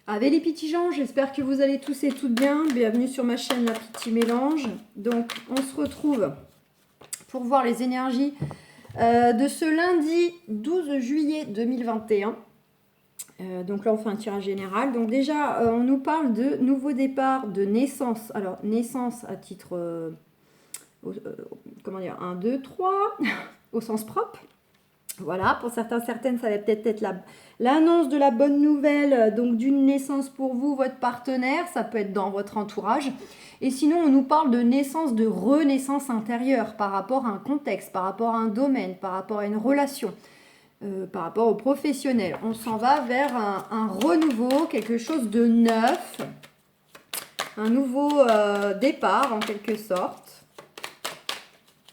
Avec les petits gens, j'espère que vous allez tous et toutes bien. Bienvenue sur ma chaîne La Petit Mélange. Donc, on se retrouve pour voir les énergies de ce lundi 12 juillet 2021. Donc là, on fait un tirage général. Donc déjà, on nous parle de nouveau départ, de naissance. Alors, naissance à titre, comment dire, 1, 2, 3, au sens propre. Voilà, pour certains, certaines, ça va peut-être être l'annonce de la bonne nouvelle, donc d'une naissance pour vous, votre partenaire, ça peut être dans votre entourage. Et sinon, on nous parle de naissance, de renaissance intérieure par rapport à un contexte, par rapport à un domaine, par rapport à une relation, par rapport au professionnel. On s'en va vers un renouveau, quelque chose de neuf, un nouveau départ en quelque sorte.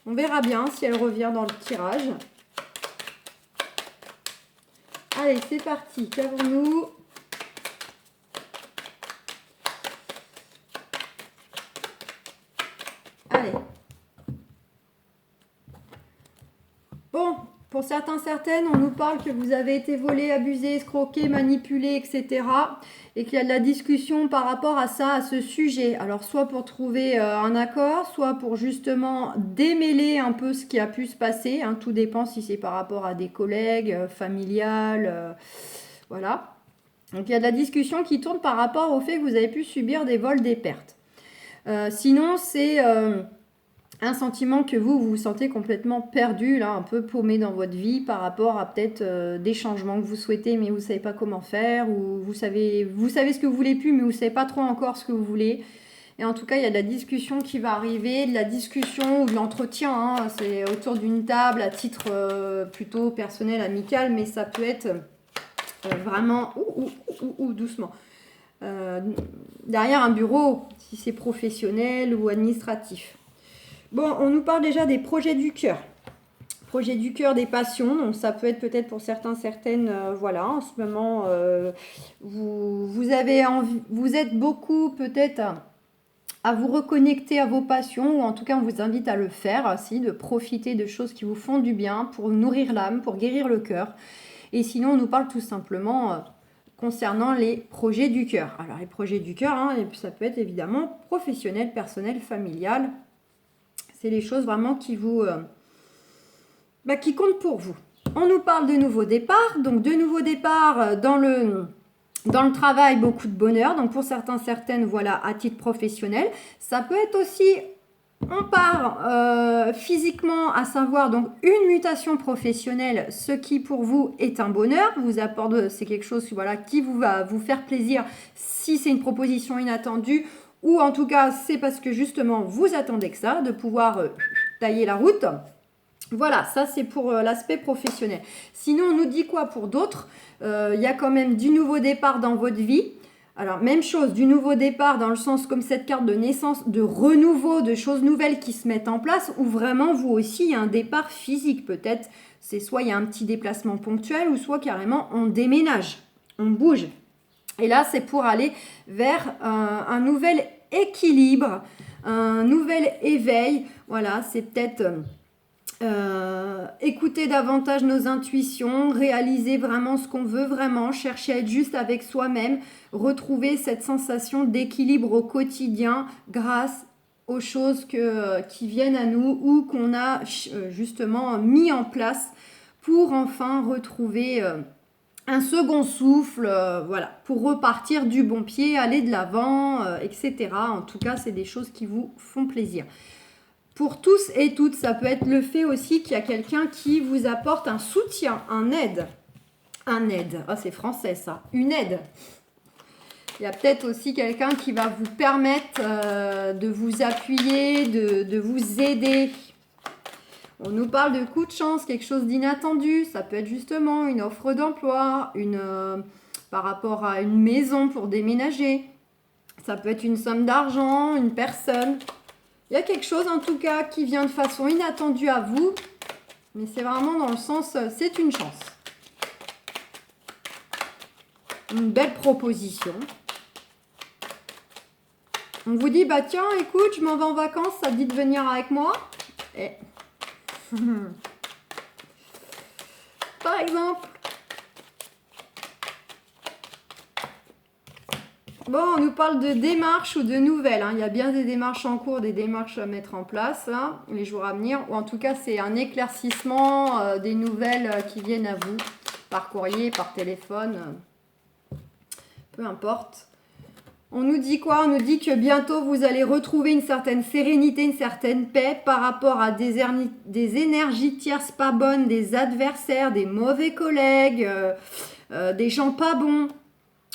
On verra bien si elle revient dans le tirage. Allez, c'est parti. Qu'avons-nous? Allez. Bon, pour certains, certaines, on nous parle que vous avez été volé, abusé, escroqué, manipulé, etc. Et qu'il y a de la discussion par rapport à ça, à ce sujet. Alors, soit pour trouver un accord, soit pour justement démêler un peu ce qui a pu se passer. Hein. Tout dépend si c'est par rapport à des collègues, familiales, voilà. Donc, il y a de la discussion qui tourne par rapport au fait que vous avez pu subir des vols, des pertes. Sinon, c'est un sentiment que vous vous sentez complètement perdu, là, un peu paumé dans votre vie par rapport à peut-être des changements que vous souhaitez, mais vous ne savez pas comment faire, ou vous savez ce que vous voulez plus, mais vous ne savez pas trop encore ce que vous voulez. Et en tout cas, il y a de la discussion qui va arriver, de la discussion ou de l'entretien. Hein, c'est autour d'une table à titre plutôt personnel, amical, mais ça peut être vraiment doucement. Derrière un bureau, si c'est professionnel ou administratif. Bon, on nous parle déjà des projets du cœur. Projets du cœur, des passions. Donc ça peut être peut-être pour certains, certaines, voilà, en ce moment, vous avez envie, vous êtes beaucoup peut-être à vous reconnecter à vos passions, ou en tout cas on vous invite à le faire aussi, de profiter de choses qui vous font du bien pour nourrir l'âme, pour guérir le cœur. Et sinon, on nous parle tout simplement concernant les projets du cœur. Alors les projets du cœur, hein, ça peut être évidemment professionnel, personnel, familial. C'est les choses vraiment qui vous, qui comptent pour vous. On nous parle de nouveaux départs. Donc de nouveaux départs dans le travail, beaucoup de bonheur. Donc pour certains, certaines, voilà, à titre professionnel. Ça peut être aussi, on part physiquement, à savoir donc une mutation professionnelle, ce qui pour vous est un bonheur, vous apporte, c'est quelque chose, voilà, qui vous va vous faire plaisir si c'est une proposition inattendue, ou en tout cas c'est parce que justement vous attendez que ça, de pouvoir tailler la route. Voilà, ça c'est pour l'aspect professionnel. Sinon, on nous dit quoi pour d'autres? Il y a quand même du nouveau départ dans votre vie. Alors, même chose, du nouveau départ dans le sens comme cette carte de naissance, de renouveau, de choses nouvelles qui se mettent en place, ou vraiment, vous aussi, il y a un départ physique peut-être. C'est soit il y a un petit déplacement ponctuel, ou soit carrément on déménage, on bouge. Et là, c'est pour aller vers un nouvel équilibre, un nouvel éveil. Voilà, c'est peut-être écouter davantage nos intuitions, réaliser vraiment ce qu'on veut vraiment, chercher à être juste avec soi-même, retrouver cette sensation d'équilibre au quotidien grâce aux choses qui viennent à nous ou qu'on a justement mis en place pour enfin retrouver un second souffle, voilà, pour repartir du bon pied, aller de l'avant, etc. En tout cas, c'est des choses qui vous font plaisir. Pour tous et toutes, ça peut être le fait aussi qu'il y a quelqu'un qui vous apporte un soutien, un aide. Un aide, oh, c'est français ça, une aide. Il y a peut-être aussi quelqu'un qui va vous permettre de vous appuyer, de vous aider. On nous parle de coup de chance, quelque chose d'inattendu. Ça peut être justement une offre d'emploi, par rapport à une maison pour déménager. Ça peut être une somme d'argent, une personne. Il y a quelque chose en tout cas qui vient de façon inattendue à vous. Mais c'est vraiment dans le sens, c'est une chance. Une belle proposition. On vous dit, bah tiens, écoute, je m'en vais en vacances, ça te dit de venir avec moi? Et... Par exemple. Bon, on nous parle de démarches ou de nouvelles. Hein. Il y a bien des démarches en cours, des démarches à mettre en place hein, les jours à venir. Ou en tout cas, c'est un éclaircissement des nouvelles qui viennent à vous par courrier, par téléphone. Peu importe. On nous dit quoi? On nous dit que bientôt vous allez retrouver une certaine sérénité, une certaine paix par rapport à des énergies tierces pas bonnes, des adversaires, des mauvais collègues, des gens pas bons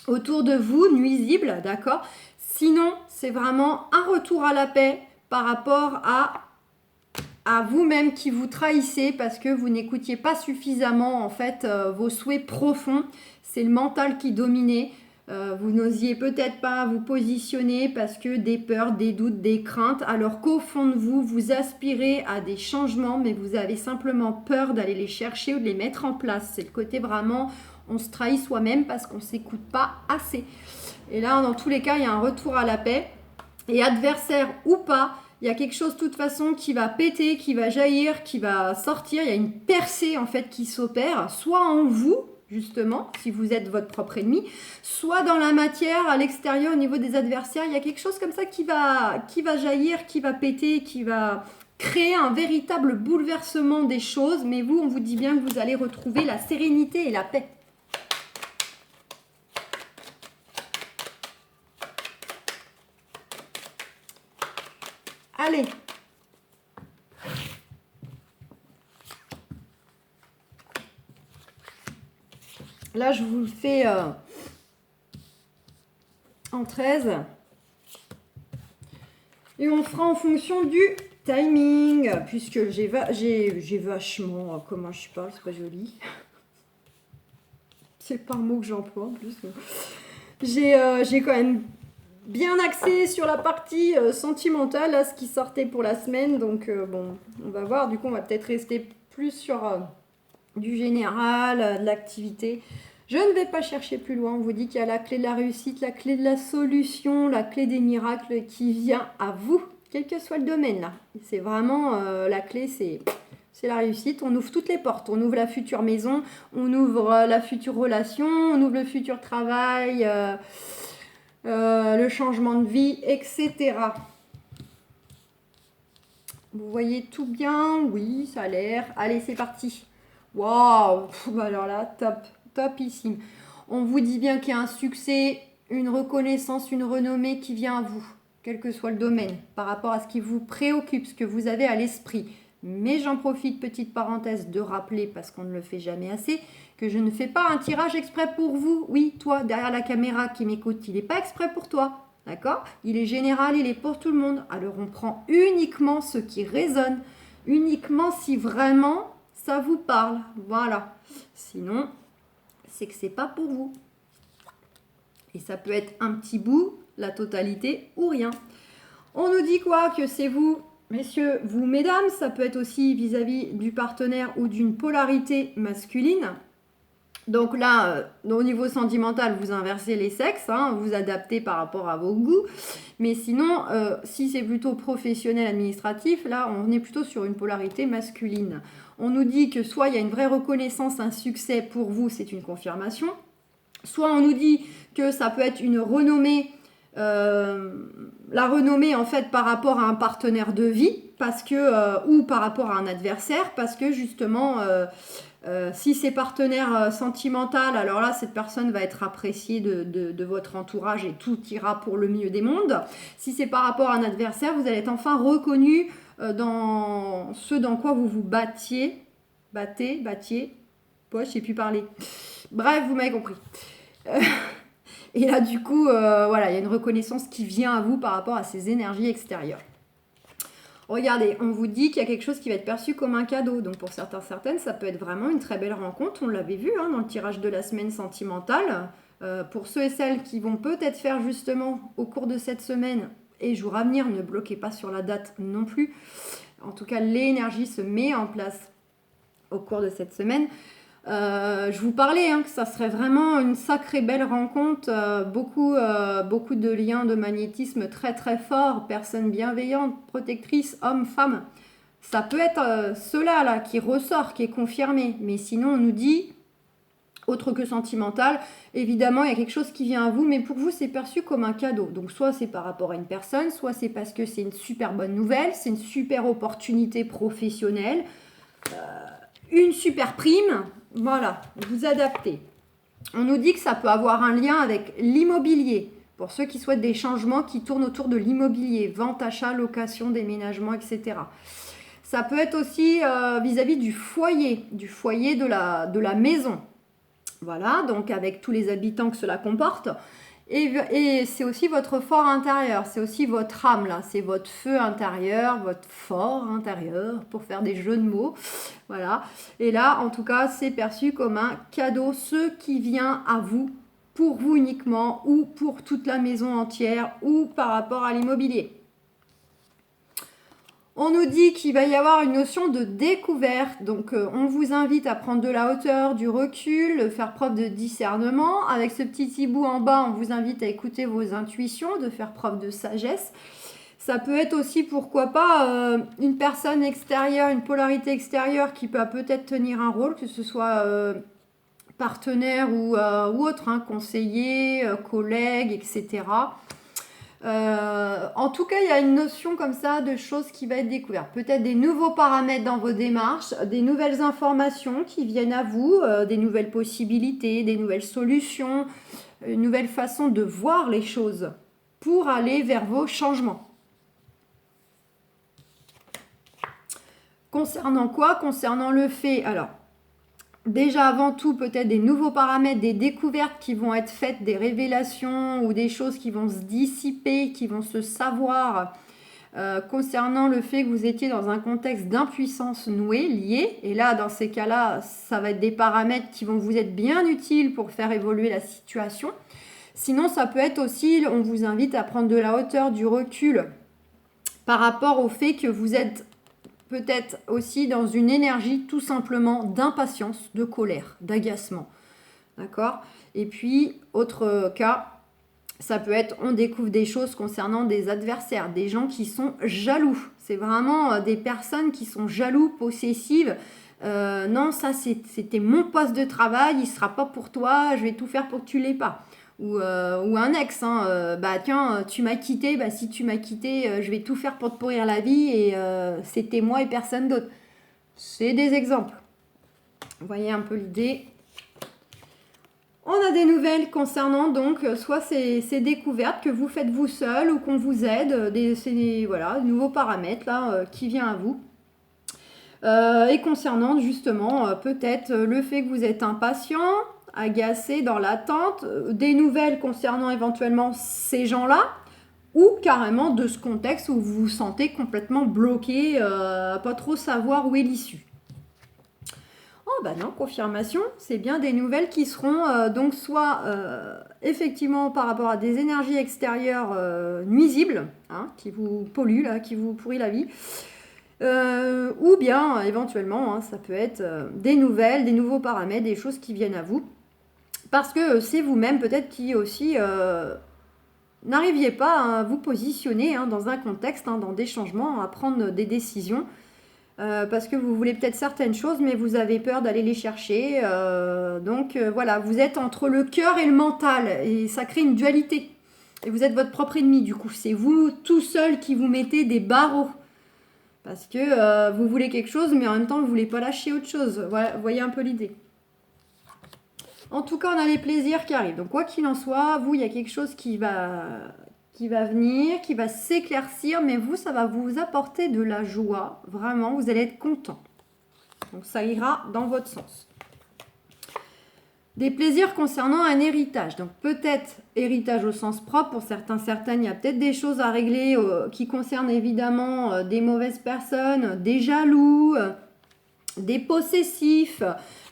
autour de vous, nuisibles, d'accord? Sinon, c'est vraiment un retour à la paix par rapport à vous-même qui vous trahissez parce que vous n'écoutiez pas suffisamment en fait vos souhaits profonds. C'est le mental qui dominait. Vous n'osiez peut-être pas vous positionner parce que des peurs, des doutes, des craintes, alors qu'au fond de vous, vous aspirez à des changements, mais vous avez simplement peur d'aller les chercher ou de les mettre en place. C'est le côté vraiment, on se trahit soi-même parce qu'on ne s'écoute pas assez. Et là, dans tous les cas, il y a un retour à la paix. Et adversaire ou pas, il y a quelque chose de toute façon qui va péter, qui va jaillir, qui va sortir. Il y a une percée en fait qui s'opère, soit en vous, justement, si vous êtes votre propre ennemi, soit dans la matière, à l'extérieur, au niveau des adversaires, il y a quelque chose comme ça qui va jaillir, qui va péter, qui va créer un véritable bouleversement des choses. Mais vous, on vous dit bien que vous allez retrouver la sérénité et la paix. Allez. Là, je vous le fais en 13. Et on fera en fonction du timing, puisque j'ai vachement... comment je parle, c'est pas joli. C'est pas un mot que j'emploie en plus. J'ai quand même bien axé sur la partie sentimentale, là, ce qui sortait pour la semaine. Donc, bon, on va voir. Du coup, on va peut-être rester plus sur du général, de l'activité. Je ne vais pas chercher plus loin. On vous dit qu'il y a la clé de la réussite, la clé de la solution, la clé des miracles qui vient à vous, quel que soit le domaine, là. C'est vraiment la clé, c'est la réussite. On ouvre toutes les portes. On ouvre la future maison, on ouvre la future relation, on ouvre le futur travail, le changement de vie, etc. Vous voyez tout bien? Oui, ça a l'air. Allez, c'est parti. Waouh! Alors là, top, topissime. On vous dit bien qu'il y a un succès, une reconnaissance, une renommée qui vient à vous, quel que soit le domaine, par rapport à ce qui vous préoccupe, ce que vous avez à l'esprit. Mais j'en profite, petite parenthèse, de rappeler, parce qu'on ne le fait jamais assez, que je ne fais pas un tirage exprès pour vous. Oui, toi, derrière la caméra qui m'écoute, il n'est pas exprès pour toi. D'accord? Il est général, il est pour tout le monde. Alors on prend uniquement ce qui résonne, uniquement si vraiment ça vous parle. Voilà. Sinon, c'est que c'est pas pour vous. Et ça peut être un petit bout, la totalité ou rien. On nous dit quoi? Que c'est vous, messieurs, vous, mesdames. Ça peut être aussi vis-à-vis du partenaire ou d'une polarité masculine. Donc là, au niveau sentimental, vous inversez les sexes, hein, vous adaptez par rapport à vos goûts. Mais sinon, si c'est plutôt professionnel, administratif, là, on est plutôt sur une polarité masculine. On nous dit que soit il y a une vraie reconnaissance, un succès pour vous, c'est une confirmation. Soit on nous dit que ça peut être une renommée, la renommée en fait par rapport à un partenaire de vie, parce que, ou par rapport à un adversaire, parce que justement... si c'est partenaire sentimental, alors là, cette personne va être appréciée de votre entourage et tout ira pour le mieux des mondes. Si c'est par rapport à un adversaire, vous allez être enfin reconnu dans ce dans quoi vous vous battiez. Je sais plus parler. Bref, vous m'avez compris. Et là, du coup, voilà, il y a une reconnaissance qui vient à vous par rapport à ces énergies extérieures. Regardez, on vous dit qu'il y a quelque chose qui va être perçu comme un cadeau. Donc pour certaines, ça peut être vraiment une très belle rencontre. On l'avait vu dans le tirage de la semaine sentimentale. Pour ceux et celles qui vont peut-être faire justement au cours de cette semaine et jour à venir, ne bloquez pas sur la date non plus. En tout cas, l'énergie se met en place au cours de cette semaine. Je vous parlais que ça serait vraiment une sacrée belle rencontre, beaucoup de liens de magnétisme très très forts, personnes bienveillantes, protectrices, hommes, femmes. Ça peut être cela là qui ressort, qui est confirmé, mais sinon on nous dit autre que sentimental. Évidemment, il y a quelque chose qui vient à vous, mais pour vous, c'est perçu comme un cadeau. Donc, soit c'est par rapport à une personne, soit c'est parce que c'est une super bonne nouvelle, c'est une super opportunité professionnelle, une super prime. Voilà, vous adaptez. On nous dit que ça peut avoir un lien avec l'immobilier. Pour ceux qui souhaitent des changements qui tournent autour de l'immobilier, vente, achat, location, déménagement, etc. Ça peut être aussi vis-à-vis du foyer de la maison. Voilà, donc avec tous les habitants que cela comporte. Et c'est aussi votre fort intérieur, c'est aussi votre âme, là, c'est votre feu intérieur, votre fort intérieur, pour faire des jeux de mots. Voilà. Et là, en tout cas, c'est perçu comme un cadeau, ce qui vient à vous, pour vous uniquement, ou pour toute la maison entière, ou par rapport à l'immobilier. On nous dit qu'il va y avoir une notion de découverte, donc on vous invite à prendre de la hauteur, du recul, faire preuve de discernement. Avec ce petit hibou en bas, on vous invite à écouter vos intuitions, de faire preuve de sagesse. Ça peut être aussi, pourquoi pas, une personne extérieure, une polarité extérieure qui peut peut-être tenir un rôle, que ce soit partenaire ou autre, hein, conseiller, collègue, etc. En tout cas, il y a une notion comme ça de choses qui va être découverte. Peut-être des nouveaux paramètres dans vos démarches, des nouvelles informations qui viennent à vous, des nouvelles possibilités, des nouvelles solutions, une nouvelle façon de voir les choses pour aller vers vos changements. Concernant quoi? Concernant le fait, alors, déjà avant tout, peut-être des nouveaux paramètres, des découvertes qui vont être faites, des révélations ou des choses qui vont se dissiper, qui vont se savoir concernant le fait que vous étiez dans un contexte d'impuissance nouée, liée. Et là, dans ces cas-là, ça va être des paramètres qui vont vous être bien utiles pour faire évoluer la situation. Sinon, ça peut être aussi, on vous invite à prendre de la hauteur, du recul par rapport au fait que vous êtes peut-être aussi dans une énergie tout simplement d'impatience, de colère, d'agacement. D'accord? Et puis, autre cas, ça peut être, on découvre des choses concernant des adversaires, des gens qui sont jaloux. C'est vraiment des personnes qui sont jaloux, possessives. Non, ça c'était mon poste de travail, il ne sera pas pour toi, je vais tout faire pour que tu l'aies pas. Ou un ex, hein, bah tiens, tu m'as quitté, bah si tu m'as quitté, je vais tout faire pour te pourrir la vie et c'était moi et personne d'autre. C'est des exemples. Vous voyez un peu l'idée. On a des nouvelles concernant donc soit ces découvertes que vous faites vous seul ou qu'on vous aide, des nouveaux paramètres là, qui viennent à vous. Et concernant justement peut-être le fait que vous êtes impatient, agacé dans l'attente, des nouvelles concernant éventuellement ces gens-là, ou carrément de ce contexte où vous vous sentez complètement bloqué, pas trop savoir où est l'issue. Oh bah non, confirmation, c'est bien des nouvelles qui seront donc soit effectivement par rapport à des énergies extérieures nuisibles, hein, qui vous polluent, là, qui vous pourrissent la vie, ou bien éventuellement, hein, ça peut être des nouvelles, des nouveaux paramètres, des choses qui viennent à vous, parce que c'est vous-même peut-être qui aussi n'arriviez pas à vous positionner hein, dans un contexte, hein, dans des changements, à prendre des décisions. Parce que vous voulez peut-être certaines choses, mais vous avez peur d'aller les chercher. Donc voilà, vous êtes entre le cœur et le mental, et ça crée une dualité. Et vous êtes votre propre ennemi, du coup. C'est vous tout seul qui vous mettez des barreaux. Parce que vous voulez quelque chose, mais en même temps, vous ne voulez pas lâcher autre chose. Voilà, vous voyez un peu l'idée. En tout cas, on a les plaisirs qui arrivent. Donc quoi qu'il en soit, vous, il y a quelque chose qui va venir, qui va s'éclaircir, mais vous, ça va vous apporter de la joie. Vraiment, vous allez être content. Donc, ça ira dans votre sens. Des plaisirs concernant un héritage. Donc, peut-être héritage au sens propre. Pour certaines, il y a peut-être des choses à régler qui concernent évidemment des mauvaises personnes, des jaloux, des possessifs.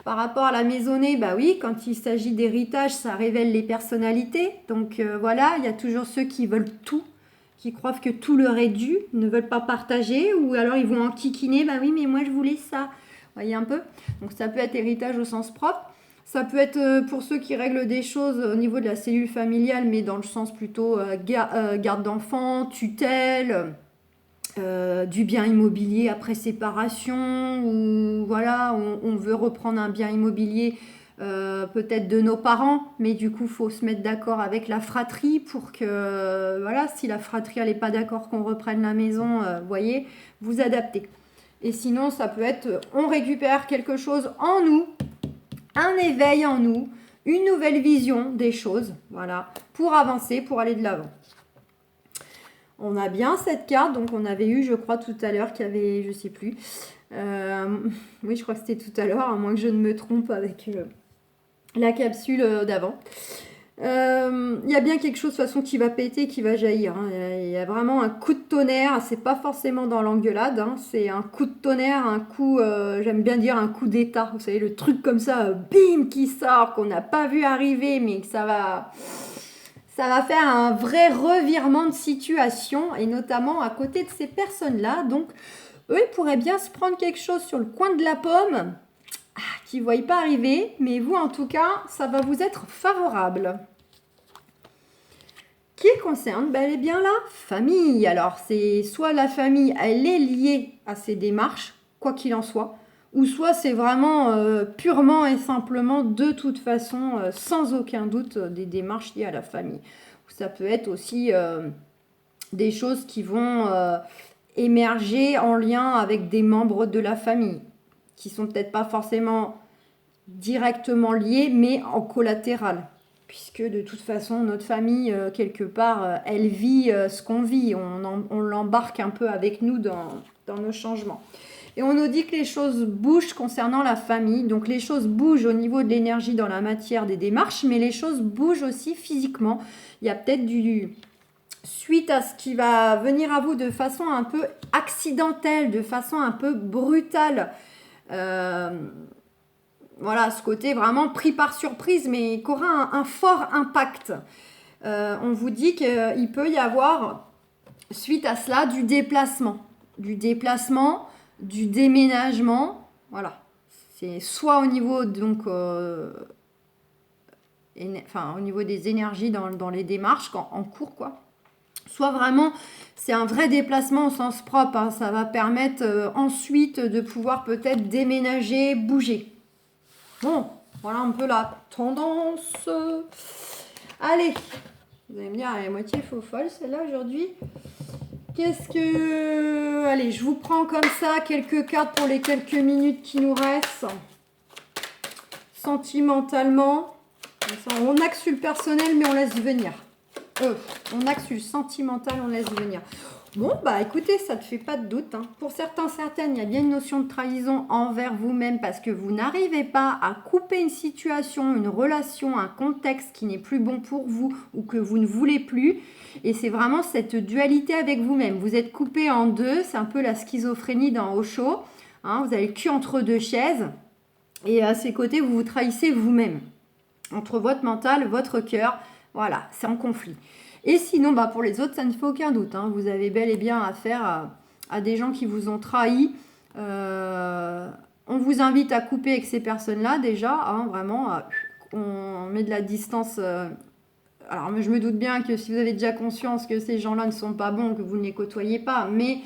Par rapport à la maisonnée, bah oui, quand il s'agit d'héritage, ça révèle les personnalités. Donc voilà, il y a toujours ceux qui veulent tout, qui croient que tout leur est dû, ne veulent pas partager, ou alors ils vont enquiquiner, bah oui, mais moi je voulais ça. Vous voyez un peu? Donc ça peut être héritage au sens propre. Ça peut être pour ceux qui règlent des choses au niveau de la cellule familiale, mais dans le sens plutôt garde d'enfants, tutelle. Du bien immobilier après séparation, ou voilà, on veut reprendre un bien immobilier peut-être de nos parents, mais du coup, il faut se mettre d'accord avec la fratrie pour que, voilà, si la fratrie n'est pas d'accord qu'on reprenne la maison, voyez, vous adaptez. Et sinon, ça peut être, on récupère quelque chose en nous, un éveil en nous, une nouvelle vision des choses, voilà, pour avancer, pour aller de l'avant. On a bien cette carte, donc on avait eu, je crois, tout à l'heure, qu'il y avait, je sais plus, oui, je crois que c'était tout à l'heure, à moins que je ne me trompe avec la capsule d'avant. Il y a bien quelque chose de toute façon qui va péter, qui va jaillir. Hein. Il y a vraiment un coup de tonnerre. C'est pas forcément dans l'engueulade. Hein. C'est un coup de tonnerre, un coup, j'aime bien dire un coup d'état. Vous savez, le truc comme ça, bim, qui sort, qu'on n'a pas vu arriver, mais que ça va faire un vrai revirement de situation, et notamment à côté de ces personnes-là. Donc, eux, ils pourraient bien se prendre quelque chose sur le coin de la pomme qui ne voient pas arriver, mais vous, en tout cas, ça va vous être favorable. Qui concerne bel et bien la famille. Alors, c'est soit la famille, elle est liée à ces démarches, quoi qu'il en soit, ou soit c'est vraiment purement et simplement, de toute façon, sans aucun doute, des démarches liées à la famille. Ça peut être aussi des choses qui vont émerger en lien avec des membres de la famille, qui sont peut-être pas forcément directement liés, mais en collatéral. Puisque de toute façon, notre famille, quelque part, elle vit ce qu'on vit. On l'embarque un peu avec nous dans nos changements. Et on nous dit que les choses bougent concernant la famille. Donc les choses bougent au niveau de l'énergie dans la matière des démarches, mais les choses bougent aussi physiquement. Il y a peut-être suite à ce qui va venir à vous de façon un peu accidentelle, de façon un peu brutale. Voilà, ce côté vraiment pris par surprise, mais qui aura un fort impact. On vous dit qu'il peut y avoir, suite à cela, du déplacement, du déménagement. Voilà, c'est soit au niveau donc au niveau des énergies dans les démarches en cours, quoi. Soit vraiment, c'est un vrai déplacement au sens propre. Hein. Ça va permettre ensuite de pouvoir peut-être déménager, bouger. Bon, voilà un peu la tendance. Allez, vous allez me dire, elle est à moitié faux folle celle-là aujourd'hui. Qu'est-ce que... Allez, je vous prends comme ça quelques cartes pour les quelques minutes qui nous restent. Sentimentalement, on axe sur le personnel, mais on laisse venir. On axe sur le sentimental, on laisse venir. Bon, bah écoutez, ça ne fait pas de doute. Hein. Pour certaines, il y a bien une notion de trahison envers vous-même parce que vous n'arrivez pas à couper une situation, une relation, un contexte qui n'est plus bon pour vous ou que vous ne voulez plus. Et c'est vraiment cette dualité avec vous-même. Vous êtes coupé en deux, c'est un peu la schizophrénie dans Osho. Hein, vous avez le cul entre deux chaises et à ses côtés, vous vous trahissez vous-même. Entre votre mental, votre cœur, voilà, c'est en conflit. Et sinon, bah, pour les autres, ça ne fait aucun doute. Hein. Vous avez bel et bien affaire à des gens qui vous ont trahi. On vous invite à couper avec ces personnes-là déjà. Hein, vraiment, on met de la distance. Alors, je me doute bien que si vous avez déjà conscience que ces gens-là ne sont pas bons, que vous ne les côtoyez pas, mais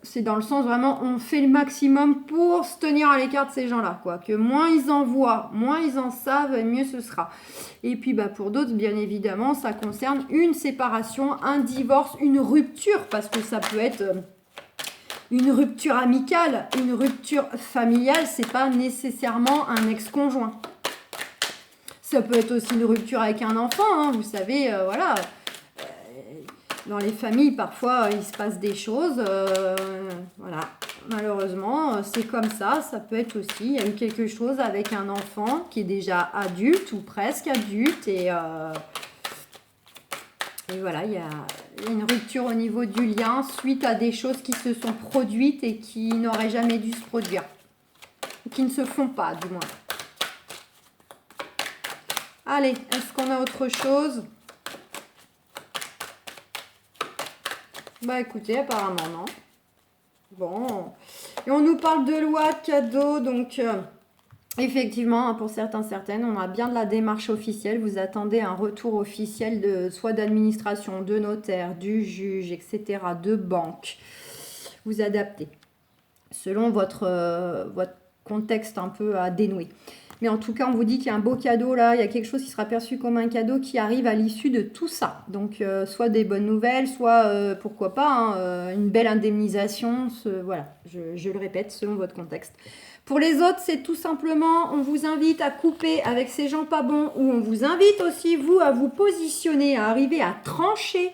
c'est dans le sens vraiment, on fait le maximum pour se tenir à l'écart de ces gens-là, quoi. Que moins ils en voient, moins ils en savent, mieux ce sera. Et puis bah, pour d'autres, bien évidemment, ça concerne une séparation, un divorce, une rupture, parce que ça peut être une rupture amicale, une rupture familiale, c'est pas nécessairement un ex-conjoint. Ça peut être aussi une rupture avec un enfant, hein, vous savez, voilà. Dans les familles, parfois, il se passe des choses. Voilà. Malheureusement, c'est comme ça. Ça peut être aussi, il y a eu quelque chose avec un enfant qui est déjà adulte ou presque adulte. Et voilà, il y a une rupture au niveau du lien suite à des choses qui se sont produites et qui n'auraient jamais dû se produire. Ou qui ne se font pas, du moins. Allez, est-ce qu'on a autre chose ? Bah écoutez, apparemment non. Bon. Et on nous parle de loi, de cadeaux, donc effectivement, pour certaines, on a bien de la démarche officielle. Vous attendez un retour officiel soit d'administration, de notaire, du juge, etc., de banque. Vous adaptez selon votre contexte un peu à dénouer. Mais en tout cas, on vous dit qu'il y a un beau cadeau là, il y a quelque chose qui sera perçu comme un cadeau qui arrive à l'issue de tout ça. Donc, soit des bonnes nouvelles, soit, pourquoi pas, hein, une belle indemnisation. Voilà, je le répète, selon votre contexte. Pour les autres, c'est tout simplement, on vous invite à couper avec ces gens pas bons, ou on vous invite aussi, vous, à vous positionner, à arriver à trancher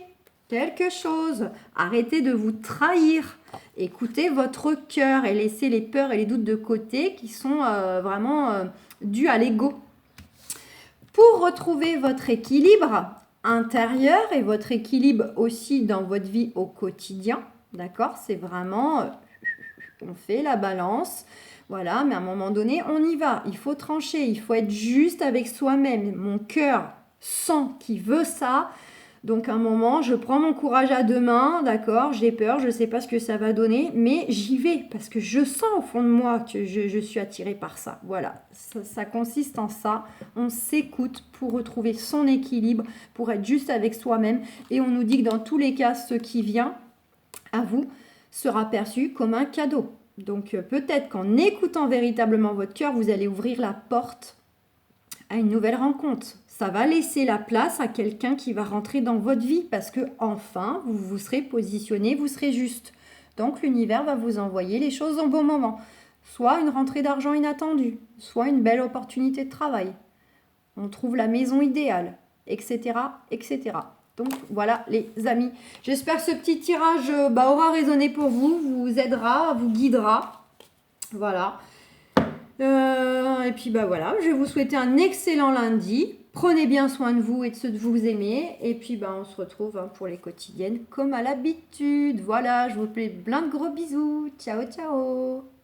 quelque chose. Arrêtez de vous trahir. Écoutez votre cœur et laissez les peurs et les doutes de côté qui sont vraiment dus à l'ego. Pour retrouver votre équilibre intérieur et votre équilibre aussi dans votre vie au quotidien, d'accord? C'est vraiment, on fait la balance. Voilà, mais à un moment donné, on y va. Il faut trancher, il faut être juste avec soi-même. Mon cœur sent qu'il veut ça. Donc à un moment, je prends mon courage à deux mains, d'accord, j'ai peur, je ne sais pas ce que ça va donner, mais j'y vais parce que je sens au fond de moi que je suis attirée par ça. Voilà, ça consiste en ça. On s'écoute pour retrouver son équilibre, pour être juste avec soi-même. Et on nous dit que dans tous les cas, ce qui vient à vous sera perçu comme un cadeau. Donc peut-être qu'en écoutant véritablement votre cœur, vous allez ouvrir la porte à une nouvelle rencontre. Ça va laisser la place à quelqu'un qui va rentrer dans votre vie parce que enfin, vous vous serez positionné, vous serez juste. Donc l'univers va vous envoyer les choses au bon moment. Soit une rentrée d'argent inattendue, soit une belle opportunité de travail. On trouve la maison idéale, etc., etc. Donc voilà les amis. J'espère que ce petit tirage aura résonné pour vous, vous aidera, vous guidera. Voilà. Et puis voilà, je vais vous souhaiter un excellent lundi. Prenez bien soin de vous et de ceux que vous aimez. Et puis on se retrouve pour les quotidiennes comme à l'habitude. Voilà, je vous fais plein de gros bisous. Ciao, ciao.